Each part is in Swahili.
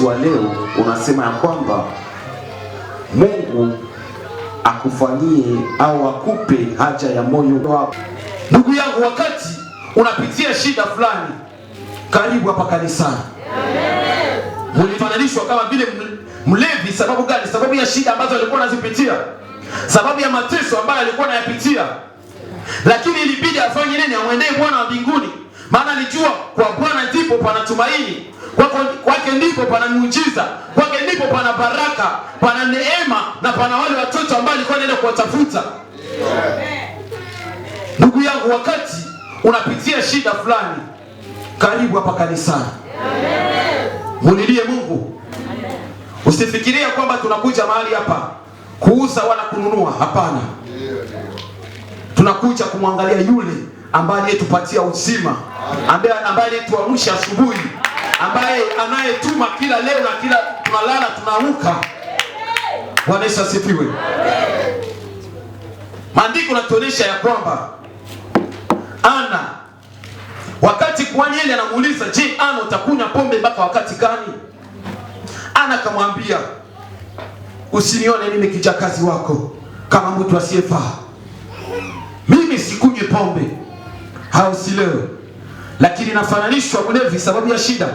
wa leo unasema ya kwamba Mungu akufanyie au akupe haja ya moyo wako. Ndugu yangu, wakati unapitia shida fulani, karibu hapa kanisani. Mlifananishwa kama vile mlevi. Sababu gani? Sababu ya shida ambazo alikuwa anazipitia, sababu ya mateso ambayo alikuwa anayapitia, lakini ilibidi afanye nini? Amwendee Bwana wa mbinguni, maana alijua kwa Bwana ndipo pana tumaini, kwake ndipo pana muujiza, kwake ndipo pana baraka, pana neema na pana wale watoto ambao alikuwa anaenda kuwatafuta. Ndugu yangu, wakati unapitia shida fulani, karibu hapa kanisani. Mulilie Mungu. Usifikiria kwamba tunakuja mahali hapa kuuza wala kununua. Hapana. Tunakuja kumwangalia yule ambaye aliyetupatia uzima, ambaye aliyetuamsha asubuhi, ambaye anayetuma kila leo na kila tunalala tunaamka. Bwana Yesu asifiwe. Maandiko yanatuonyesha ya kwamba Ana, wakati kuhani Eli anamuuliza, je, Ana utakunywa pombe mpaka wakati gani? Ana akamwambia, usinione mimi kijakazi wako kama mtu asiyefaa. Mimi sikunywi pombe au silewe, lakini nafananishwa mlevi sababu ya shida.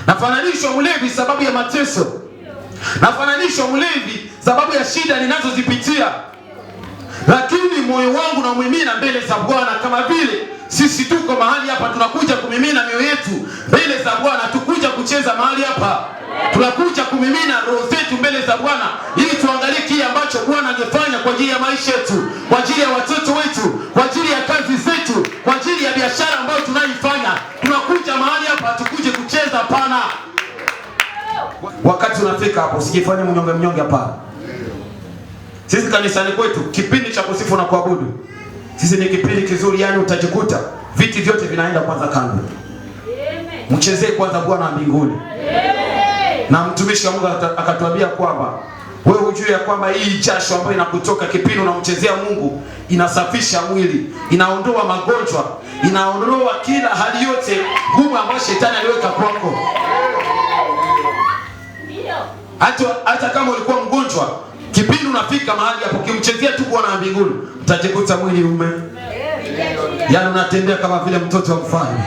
Nafananishwa mlevi sababu ya mateso. Nafananishwa mlevi sababu ya shida ninazozipitia. Lakini moyo wangu na umimina mbele za Bwana, kama vile sisi tuko mahali hapa tunakuja kumimina mioyo yetu mbele za Bwana. Tukuja kucheza mahali hapa, tunakuja kumimina roho zetu mbele za Bwana ili tuangalie kile ambacho Bwana angefanya kwa ajili ya maisha yetu, kwa ajili ya watoto wetu, kwa ajili ya kazi zetu, kwa ajili ya biashara ambayo tunaifanya. Tunakuja mahali hapa tukuje kucheza, pana. Wakati unafika hapo, usijifanye mnyonge hapa. Sisi kanisani kwetu kipindi cha kusifu na kuabudu, sisi ni kipindi kizuri, yani utajikuta viti vyote vinaenda kwanza kando. Mchezee kwanza Bwana wa mbinguni. Na mtumishi wa Mungu akatuambia kwamba wewe ujue ya kwamba hii jasho ambayo inakutoka kipindi unamchezea Mungu inasafisha mwili, inaondoa magonjwa, inaondoa kila hali yote ngumu ambayo shetani aliweka kwako. Hata kama ulikuwa mgonjwa, kipindi unafika mahali hapo kimchezea tu Bwana wa mbinguni, utajikuta mwili yani unatembea kama vile mtoto wa mfalme.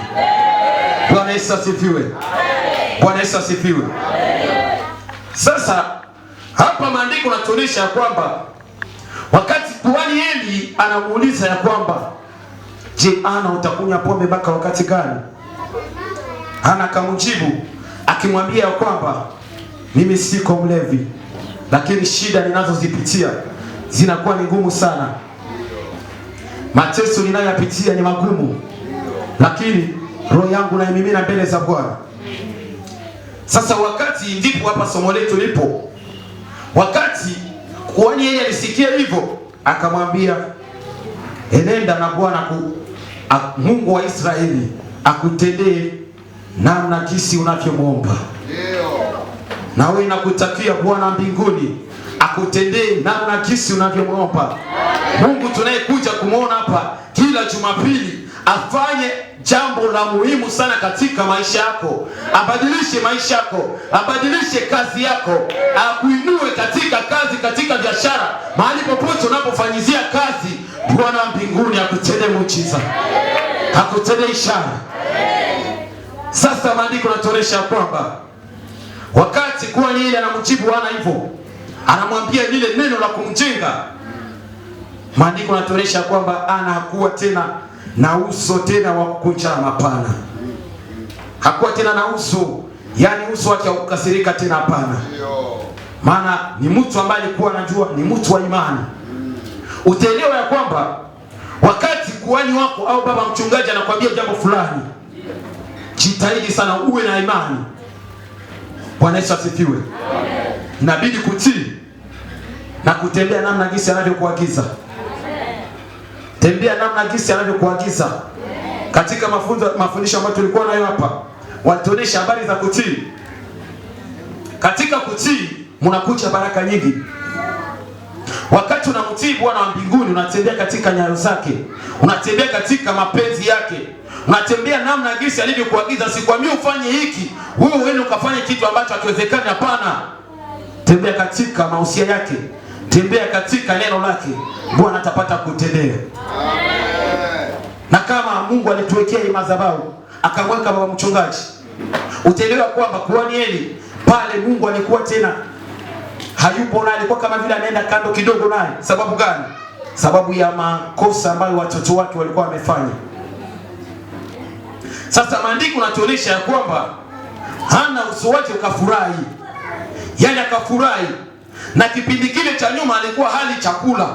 Bwana Yesu asifiwe. Bwana Yesu asifiwe. Sasa hapa maandiko yanatuonyesha kwamba wakati kuhani Eli anamuuliza ya kwamba, je, Ana utakunywa pombe mpaka wakati gani? Ana akamjibu akimwambia ya kwamba mimi siko mlevi, lakini shida ninazozipitia zinakuwa ni ngumu sana. Mateso ninayopitia ni magumu, lakini roho yangu naimimina mbele za Bwana. Sasa wakati ndipo hapa somo letu lipo. Wakati kuhani yeye alisikia hivyo, akamwambia, enenda na Bwana Mungu wa Israeli akutendee namna jinsi unavyomwomba. Na wewe nakutakia Bwana mbinguni akutendee namna jinsi unavyomwomba. Mungu tunayekuja kumuona hapa kila Jumapili afanye jambo la muhimu sana katika maisha yako, abadilishe maisha yako, abadilishe kazi yako, akuinue katika kazi, katika biashara, mahali popote unapofanyizia kazi. Bwana mbinguni akutendee muujiza, akutendee ishara. Sasa maandiko yanatuonyesha kwamba wakati kuhani Eli anamjibu Ana hivyo, anamwambia lile neno la kumjenga, maandiko yanatuonyesha kwamba Ana hakuwa tena na uso tena wa kukunja mapana. Hakuwa tena na uso, yani uso wake haukasirika tena, hapana. Maana ni mtu ambaye alikuwa anajua, ni mtu wa imani. Utaelewa ya kwamba wakati kuhani wako au baba mchungaji anakuambia jambo fulani, jitahidi sana uwe na imani. Bwana Yesu asifiwe. Inabidi kutii na kutembea namna jinsi anavyokuagiza. Tembea namna jinsi anavyokuagiza. Katika mafundisho ambayo tulikuwa nayo hapa, walituonesha habari za kutii. Katika kutii mnakuja baraka nyingi. Wakati unamtii Bwana wa mbinguni, unatembea katika nyayo zake, unatembea katika mapenzi yake, unatembea namna gisi alivyokuagiza. Sikwambia ufanye hiki wewe uende ukafanye kitu ambacho hakiwezekani, hapana. Tembea katika mausia yake, tembea katika neno lake, Bwana atapata kutendea. Na kama Mungu alituwekea hii madhabahu akamweka baba mchungaji, utaelewa kwamba kuhani Eli pale Mungu alikuwa tena hayupo naye, alikuwa kama vile anaenda kando kidogo naye. Sababu gani? Sababu ya makosa ambayo watoto wake walikuwa wamefanya. Sasa maandiko yanatuonyesha ya kwamba Hana uso wake ukafurahi, yani akafurahi. Na kipindi kile cha nyuma alikuwa hali chakula,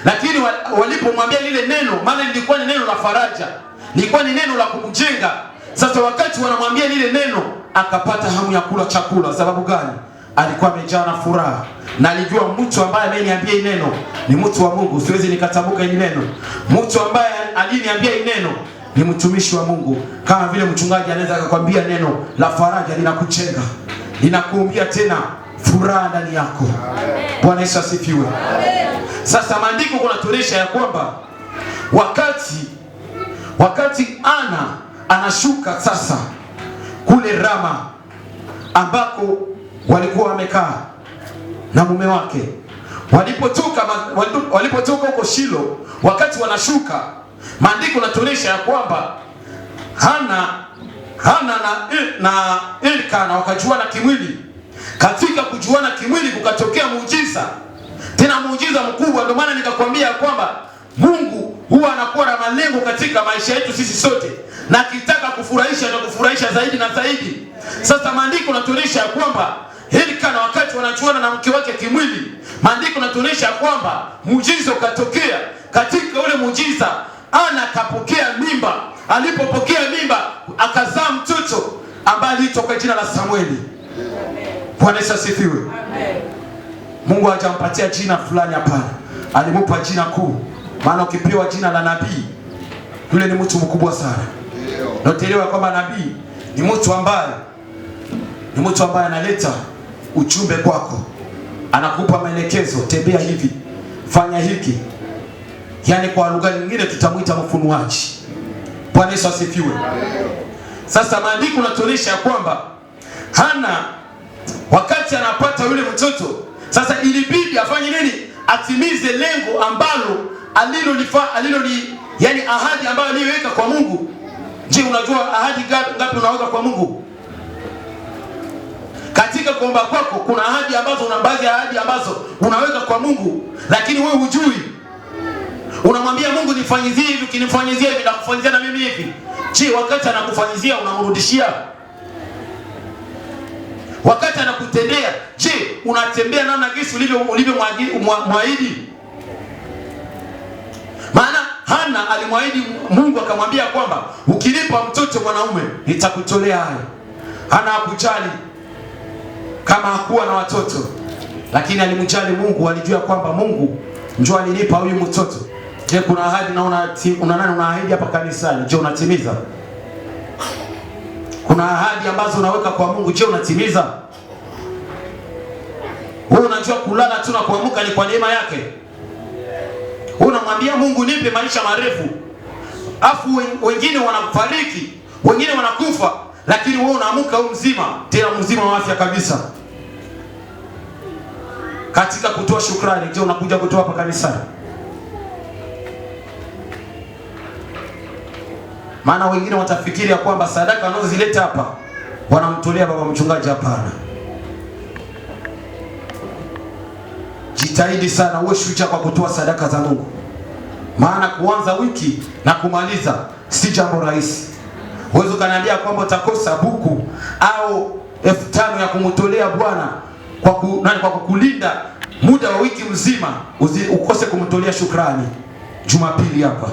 lakini walipomwambia lile neno, maana lilikuwa ni neno la faraja, lilikuwa ni neno la kumjenga. Sasa wakati wanamwambia lile neno, akapata hamu ya kula chakula. Sababu gani? Alikuwa amejaa na furaha, na alijua mtu ambaye ameniambia hili neno ni mtu wa Mungu, siwezi nikatamka hili neno. Mtu ambaye aliniambia hili neno ni mtumishi wa Mungu. Kama vile mchungaji anaweza akakwambia neno la faraja, linakuchenga, linakuumbia tena furaha ndani yako. Bwana Yesu asifiwe. Sasa maandiko kunatuonyesha ya kwamba wakati Ana anashuka sasa kule Rama ambako walikuwa wamekaa na mume wake, walipotoka huko Shilo, wakati wanashuka, maandiko yanatuonyesha ya kwamba Hana na Elkana wakajuana kimwili. Katika kujuana kimwili kukatokea muujiza, tena muujiza mkubwa. Ndio maana nikakwambia kwamba Mungu huwa anakuwa na malengo katika maisha yetu sisi sote, na akitaka kufurahisha na kufurahisha zaidi na zaidi. Sasa maandiko yanatuonyesha ya kwamba Elkana wakati wanachuana na mke wake kimwili, maandiko yanatuonyesha kwamba muujiza ukatokea. Katika ule muujiza Ana akapokea mimba. Alipopokea mimba akazaa mtoto ambaye alitoka jina la Samueli. Bwana Yesu asifiwe. Amen. Mungu hajampatia jina fulani, hapana. Alimupa jina kuu. Maana ukipewa jina la nabii, yule ni mtu mkubwa sana. Na utaelewa kwamba nabii ni mtu ambaye analeta ujumbe kwako. Anakupa maelekezo, tembea hivi, fanya hiki. Yaani kwa lugha nyingine tutamuita mfunuaji. Bwana Yesu asifiwe. Sasa maandiko yanatuonyesha kwamba Hana wakati anapata yule mtoto, sasa ilibidi afanye nini? Atimize lengo ambalo yani ahadi ambayo aliyoweka kwa Mungu. Je, unajua ahadi ngapi unaweka kwa Mungu? Katika kuomba kwako kuna ahadi ambazo, una baadhi ya ahadi ambazo unaweka kwa Mungu, lakini wewe hujui. Unamwambia Mungu nifanyizie hivi, kinifanyizia hivi, nakufanyizia na mimi hivi. Je, wakati anakufanyizia unamrudishia? Wakati anakutendea, je, unatembea namna gisi ulivyomwahidi? Maana Hana alimwahidi Mungu, akamwambia kwamba ukinipa mtoto mwanaume nitakutolea hayo. Hana hakujali kama hakuwa na watoto, lakini alimjali Mungu. Alijua kwamba Mungu njoo alinipa huyu mtoto. Je, kuna ahadi unaahidi hapa kanisani, je unatimiza? Kuna ahadi ambazo unaweka kwa Mungu, je unatimiza? Wewe unajua kulala tu na kuamka ni kwa neema yake. Unamwambia Mungu nipe maisha marefu, afu wengine wanafariki, wengine wanakufa, lakini wewe unaamka mzima, tena mzima wa afya kabisa. Katika kutoa shukrani, je unakuja kutoa hapa kanisani? Maana wengine watafikiri ya kwamba sadaka wanazozileta hapa wanamtolea baba mchungaji. Hapana. Jitahidi sana uwe shujaa kwa kutoa sadaka za Mungu. Maana kuanza wiki na kumaliza si jambo rahisi. Wewe ukaniambia kwamba utakosa buku au 5,000 ya kumtolea Bwana kwa kukulinda muda wa wiki mzima, ukose kumtolea shukrani Jumapili hapa.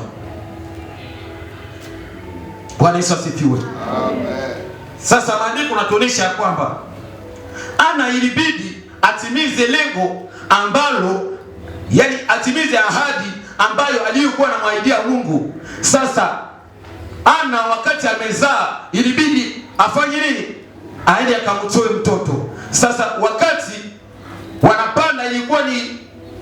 Bwana Yesu asifiwe. Amen. Sasa maandiko yanatuonyesha kwamba Ana ilibidi atimize lengo ambalo, yani atimize ahadi ambayo aliyokuwa anamwahidia Mungu. Sasa Ana wakati amezaa ilibidi afanye nini? Aende akamtoe mtoto. Sasa wakati wanapanda ilikuwa ni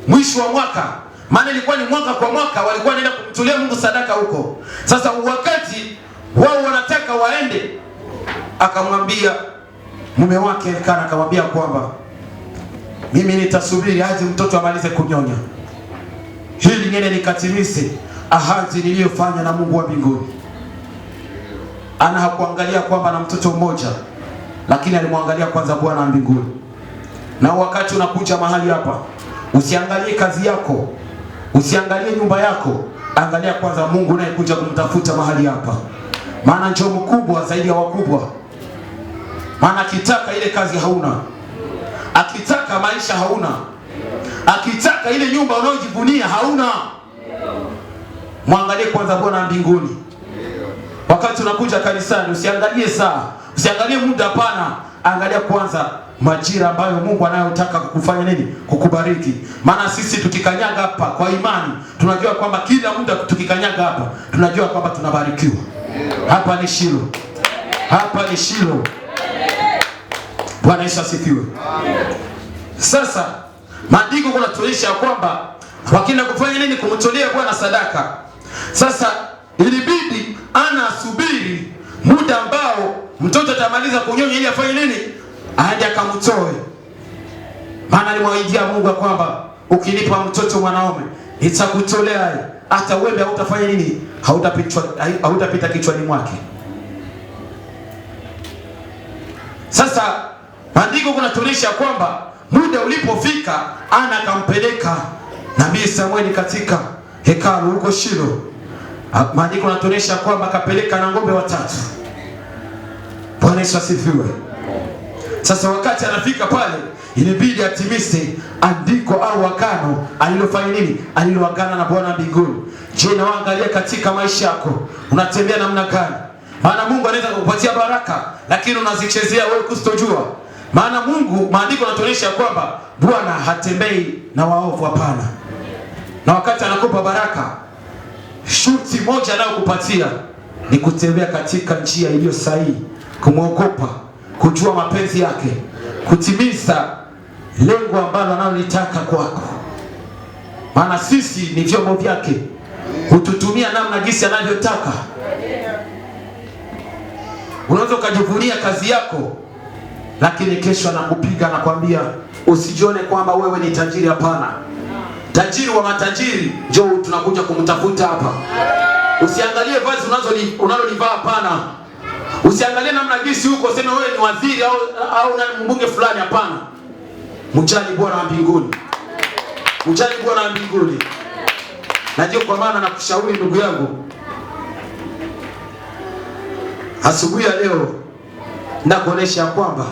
mwisho wa mwaka. Maana ilikuwa ni mwaka kwa mwaka walikuwa wanaenda kumtolea Mungu sadaka huko. Sasa wakati wao wanataka waende. Akamwambia mume wake Elikana, akamwambia kwamba mimi nitasubiri hadi mtoto amalize kunyonya, ili niende nikatimize ahadi niliyofanya na Mungu wa mbinguni. Ana hakuangalia kwamba na mtoto mmoja, lakini alimwangalia kwanza Bwana wa mbinguni. Na wakati unakuja mahali hapa, usiangalie kazi yako, usiangalie nyumba yako, angalia kwanza Mungu unayekuja kumtafuta mahali hapa. Maana njoo mkubwa zaidi ya wakubwa. Maana akitaka ile kazi hauna, akitaka maisha hauna, akitaka ile nyumba unayojivunia hauna. Mwangalie kwanza Bwana mbinguni. Wakati unakuja kanisani, usiangalie saa, usiangalie muda, hapana. Angalia kwanza majira ambayo Mungu anayotaka kukufanya nini? Kukubariki. Maana sisi tukikanyaga hapa kwa imani, tunajua kwamba kila muda tukikanyaga hapa, tunajua kwamba tunabarikiwa. Hapa ni Shilo. Hapa ni Shilo. Bwana Yesu asifiwe. Sasa maandiko kunatuonyesha kwamba wakina kufanya nini? Kumtolea Bwana sadaka. Sasa ilibidi Ana asubiri muda ambao mtoto atamaliza kunyonya ili afanye nini? Aende akamtoe. Maana alimwaidia Mungu kwamba ukinipa mtoto mwanaume nitakutolea, hata wewe hautafanya nini? Hautapita kichwani mwake. Sasa maandiko kunatuonyesha kwamba muda ulipofika, Ana akampeleka Nabii Samueli katika hekalu huko Shilo. Maandiko yanatuonyesha kwamba akapeleka na ng'ombe 3. Bwana Yesu asifiwe. Sasa wakati anafika pale, ilibidi atimize andiko au agano alilofanya nini? Aliloagana na Bwana mbinguni. Je, naangalia katika maisha yako unatembea namna gani? Maana Mungu anaweza kukupatia baraka, lakini unazichezea wewe kustojua. Maana Mungu, maandiko yanatuonyesha kwamba Bwana hatembei na waovu, hapana. Na wakati anakupa baraka, shuti moja anayokupatia ni kutembea katika njia iliyo sahihi, kumwogopa, kujua mapenzi yake, kutimiza lengo ambalo analolitaka kwako. Maana sisi ni vyombo vyake, hututumia namna jinsi anavyotaka. Unaweza ukajivunia kazi yako, lakini kesho anakupiga na kwambia usijione kwamba wewe ni tajiri, hapana. Tajiri wa matajiri njoo tunakuja kumtafuta hapa. Usiangalie vazi unalolivaa, hapana. Usiangalie namna gisi huko sema wewe ni waziri au na mbunge fulani, hapana. Mjali Bwana wa mbinguni. Mjali Bwana wa mbinguni. Najua kwa maana nakushauri ndugu yangu, asubuhi ya leo nakuonesha kwamba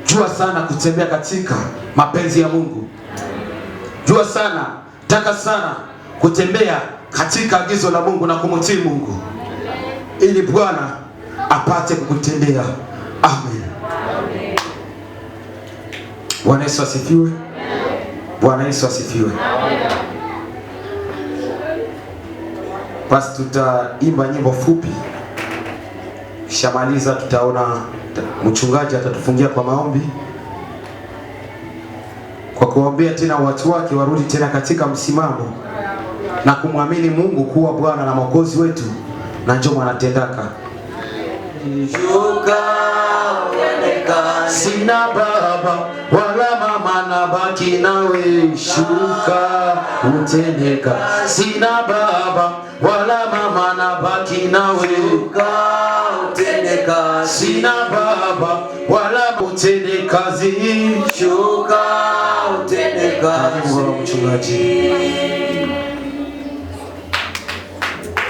jua sana kutembea katika mapenzi ya Mungu. Jua sana, taka sana kutembea katika agizo la Mungu na kumtii Mungu, ili Bwana apate kukutendea. Amen. Bwana Yesu asifiwe. Bwana Yesu asifiwe. Basi tutaimba nyimbo fupi. Kishamaliza tutaona mchungaji atatufungia kwa maombi, kwa kuombea tena watu wake warudi tena katika msimamo na kumwamini Mungu kuwa Bwana na Mwokozi wetu, na njoo anatendaka. Sina baba wala mama, nabaki nawe, shuka utendeka. Sina baba wala mama, nabaki nawe, shuka utendeka. Sina baba wala utende kazi, shuka utendeka. Mchungaji.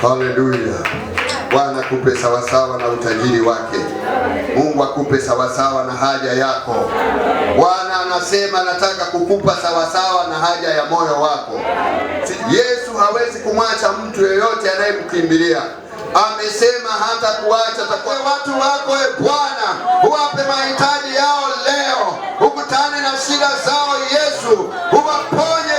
Haleluya. Bwana akupe sawasawa na utajiri wake. Mungu akupe sawasawa na haja yako. Bwana anasema nataka kukupa sawasawa na haja ya moyo wako. Yesu hawezi kumwacha mtu yeyote anayemkimbilia. Amesema hata kuacha atakuwa watu wako. Bwana, uwape mahitaji yao leo. Ukutane na shida zao Yesu. Uwaponye